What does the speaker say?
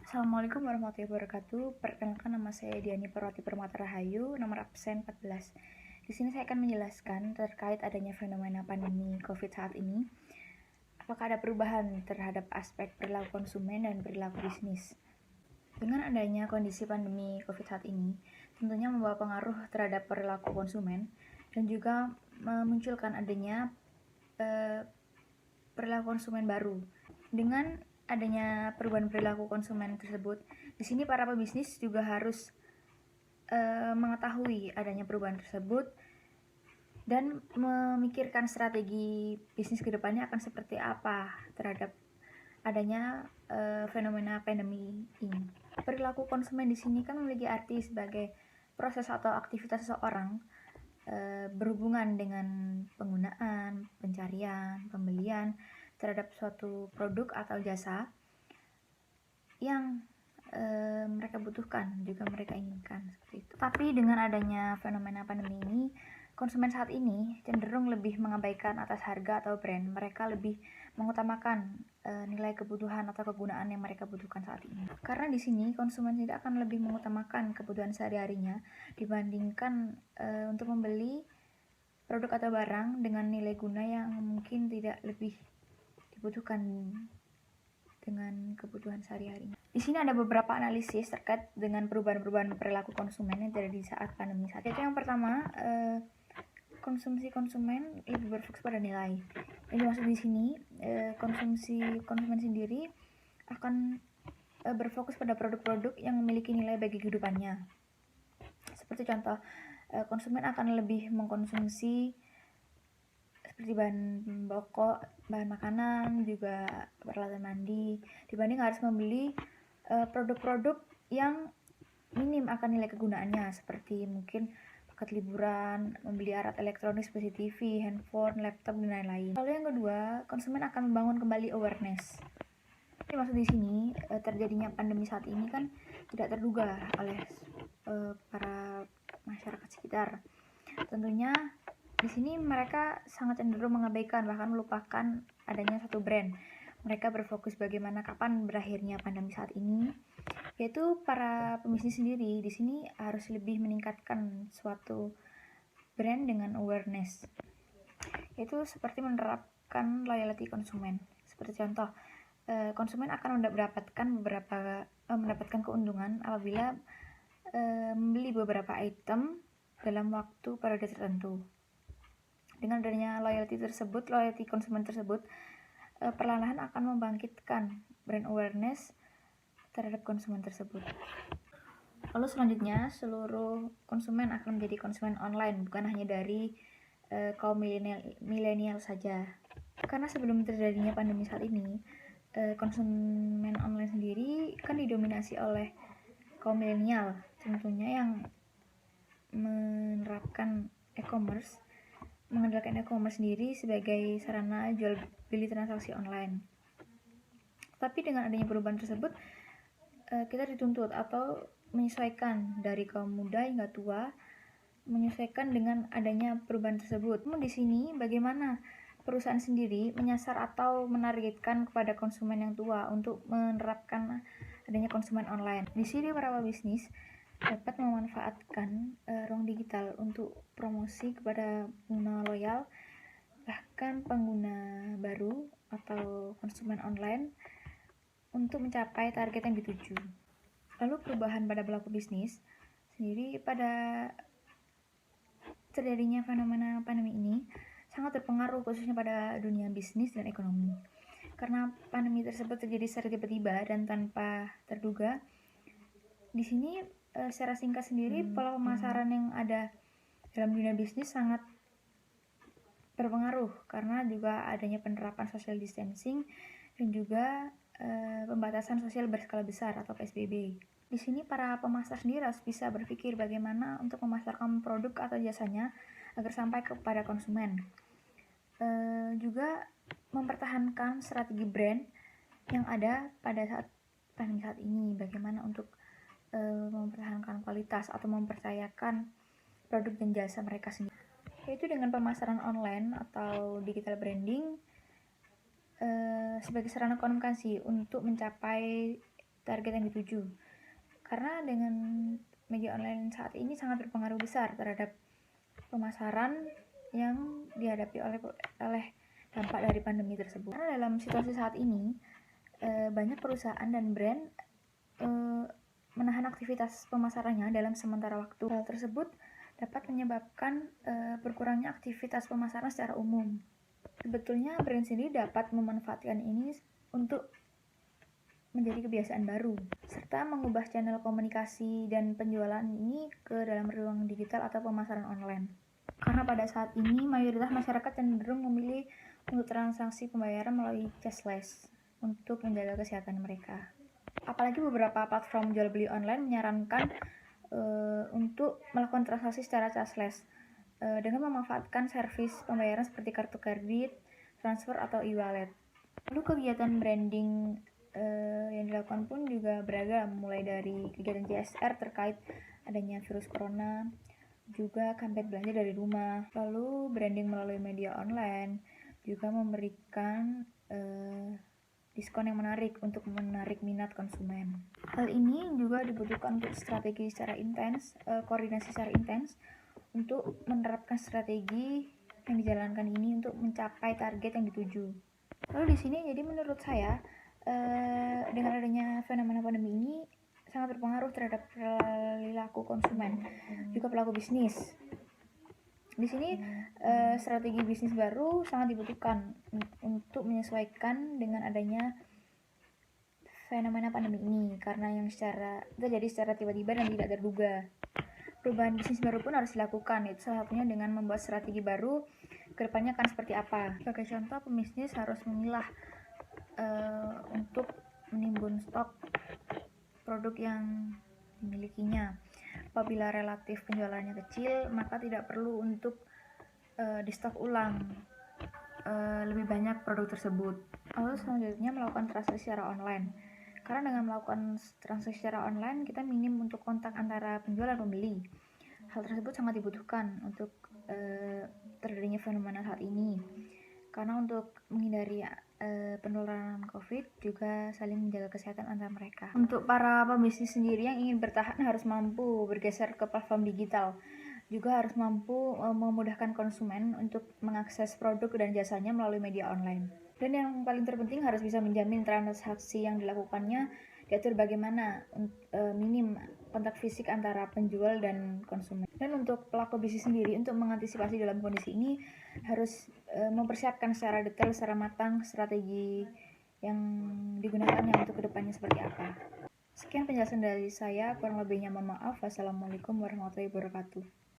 Assalamualaikum warahmatullahi wabarakatuh. Perkenalkan, nama saya Diani Parwati Permata Rahayu, nomor absen 14. Di sini saya akan menjelaskan terkait adanya fenomena pandemi COVID saat ini. Apakah ada perubahan terhadap aspek perilaku konsumen dan perilaku bisnis? Dengan adanya kondisi pandemi COVID saat ini, tentunya membawa pengaruh terhadap perilaku konsumen dan juga memunculkan adanya perilaku konsumen baru. Dengan adanya perubahan perilaku konsumen tersebut, di sini para pebisnis juga harus mengetahui adanya perubahan tersebut dan memikirkan strategi bisnis kedepannya akan seperti apa terhadap adanya fenomena pandemi ini. Perilaku konsumen di sini kan memiliki arti sebagai proses atau aktivitas seseorang berhubungan dengan penggunaan, pencarian, pembelian terhadap suatu produk atau jasa yang mereka butuhkan, juga mereka inginkan, seperti itu. Tapi dengan adanya fenomena pandemi ini, konsumen saat ini cenderung lebih mengabaikan atas harga atau brand. Mereka lebih mengutamakan nilai kebutuhan atau kegunaan yang mereka butuhkan saat ini. Karena di sini konsumen tidak akan lebih mengutamakan kebutuhan sehari-harinya dibandingkan untuk membeli produk atau barang dengan nilai guna yang mungkin tidak lebih dibutuhkan dengan kebutuhan sehari-harinya. Di sini ada beberapa analisis terkait dengan perubahan-perubahan perilaku konsumen yang terjadi saat pandemi saat itu. Yang pertama, konsumsi konsumen lebih berfokus pada nilai. Yang dimaksud di sini, konsumsi konsumen sendiri akan berfokus pada produk-produk yang memiliki nilai bagi kehidupannya. Seperti contoh, konsumen akan lebih mengkonsumsi seperti bahan pokok, bahan makanan, juga peralatan mandi, dibanding harus membeli produk-produk yang minim akan nilai kegunaannya, seperti mungkin paket liburan, membeli alat elektronik seperti TV, handphone, laptop, dan lain-lain. Lalu yang kedua, konsumen akan membangun kembali awareness. Jadi maksud di sini terjadinya pandemi saat ini kan tidak terduga oleh para masyarakat sekitar. Tentunya di sini mereka sangat cenderung mengabaikan, bahkan melupakan adanya satu brand. Mereka berfokus bagaimana kapan berakhirnya pandemi saat ini, yaitu para pebisnis sendiri di sini harus lebih meningkatkan suatu brand dengan awareness, yaitu seperti menerapkan loyalty konsumen. Seperti contoh, konsumen akan mendapatkan keuntungan apabila membeli beberapa item dalam waktu periode tertentu. Dengan adanya loyalty konsumen tersebut perlahan akan membangkitkan brand awareness terhadap konsumen tersebut. Lalu selanjutnya, seluruh konsumen akan menjadi konsumen online, bukan hanya dari kaum milenial saja. Karena sebelum terjadinya pandemi saat ini, konsumen online sendiri kan didominasi oleh kaum milenial, tentunya yang menerapkan e-commerce, mengandalkan e-commerce sendiri sebagai sarana jual beli transaksi online. Tapi dengan adanya perubahan tersebut, kita dituntut atau menyesuaikan dari kaum muda hingga tua, menyesuaikan dengan adanya perubahan tersebut. Namun di sini bagaimana perusahaan sendiri menyasar atau menargetkan kepada konsumen yang tua untuk menerapkan adanya konsumen online. Di sini para pebisnis dapat memanfaatkan ruang digital untuk promosi kepada pengguna loyal, bahkan pengguna baru atau konsumen online untuk mencapai target yang dituju. Lalu perubahan pada pelaku bisnis sendiri pada terjadinya fenomena pandemi ini sangat berpengaruh khususnya pada dunia bisnis dan ekonomi. Karena pandemi tersebut terjadi secara tiba-tiba dan tanpa terduga, di sini secara singkat sendiri pola pemasaran yang ada dalam dunia bisnis sangat berpengaruh karena juga adanya penerapan social distancing dan juga pembatasan sosial berskala besar atau PSBB. Di sini para pemasar sendiri harus bisa berpikir bagaimana untuk memasarkan produk atau jasanya agar sampai kepada konsumen. Juga mempertahankan strategi brand yang ada pada saat pandemi saat ini, bagaimana untuk mempertahankan kualitas atau mempercayakan produk dan jasa mereka sendiri, yaitu dengan pemasaran online atau digital branding sebagai sarana komunikasi untuk mencapai target yang dituju. Karena dengan media online saat ini sangat berpengaruh besar terhadap pemasaran yang dihadapi oleh dampak dari pandemi tersebut. Karena dalam situasi saat ini banyak perusahaan dan brand menahan aktivitas pemasarannya dalam sementara waktu. Hal tersebut dapat menyebabkan berkurangnya aktivitas pemasaran secara umum. Sebetulnya brand sendiri dapat memanfaatkan ini untuk menjadi kebiasaan baru, serta mengubah channel komunikasi dan penjualan ini ke dalam ruang digital atau pemasaran online. Karena pada saat ini mayoritas masyarakat cenderung memilih untuk transaksi pembayaran melalui cashless untuk menjaga kesehatan mereka. Apalagi beberapa platform jual beli online menyarankan untuk melakukan transaksi secara cashless dengan memanfaatkan servis pembayaran seperti kartu kredit, transfer atau e-wallet. Lalu kegiatan branding yang dilakukan pun juga beragam, mulai dari kegiatan CSR terkait adanya virus corona, juga kampanye belanja dari rumah. Lalu branding melalui media online juga memberikan diskon yang menarik untuk menarik minat konsumen. Hal ini juga dibutuhkan untuk strategi secara intens, koordinasi secara intens untuk menerapkan strategi yang dijalankan ini untuk mencapai target yang dituju. Lalu di sini jadi menurut saya dengan adanya fenomena pandemi ini sangat berpengaruh terhadap perilaku konsumen, juga pelaku bisnis. Di sini strategi bisnis baru sangat dibutuhkan untuk menyesuaikan dengan adanya fenomena pandemi ini, karena yang terjadi secara tiba-tiba dan tidak terduga. Perubahan bisnis baru pun harus dilakukan, itu salah satunya dengan membuat strategi baru kedepannya akan seperti apa. Sebagai contoh, pebisnis harus memilah untuk menimbun stok produk yang dimilikinya. Apabila relatif penjualannya kecil, maka tidak perlu untuk di stok ulang lebih banyak produk tersebut. Lalu selanjutnya melakukan transaksi secara online. Karena dengan melakukan transaksi secara online, kita minim untuk kontak antara penjual dan pembeli. Hal tersebut sangat dibutuhkan untuk terjadinya fenomena saat ini. Karena untuk menghindari penularan COVID, juga saling menjaga kesehatan antara mereka. Untuk para pebisnis sendiri yang ingin bertahan harus mampu bergeser ke platform digital. Juga harus mampu memudahkan konsumen untuk mengakses produk dan jasanya melalui media online. Dan yang paling terpenting harus bisa menjamin transaksi yang dilakukannya diatur bagaimana minim kontak fisik antara penjual dan konsumen. Dan untuk pelaku bisnis sendiri, untuk mengantisipasi dalam kondisi ini harus mempersiapkan secara detail, secara matang strategi yang digunakannya untuk kedepannya seperti apa. Sekian penjelasan dari saya, kurang lebihnya mohon maaf. Wassalamualaikum warahmatullahi wabarakatuh.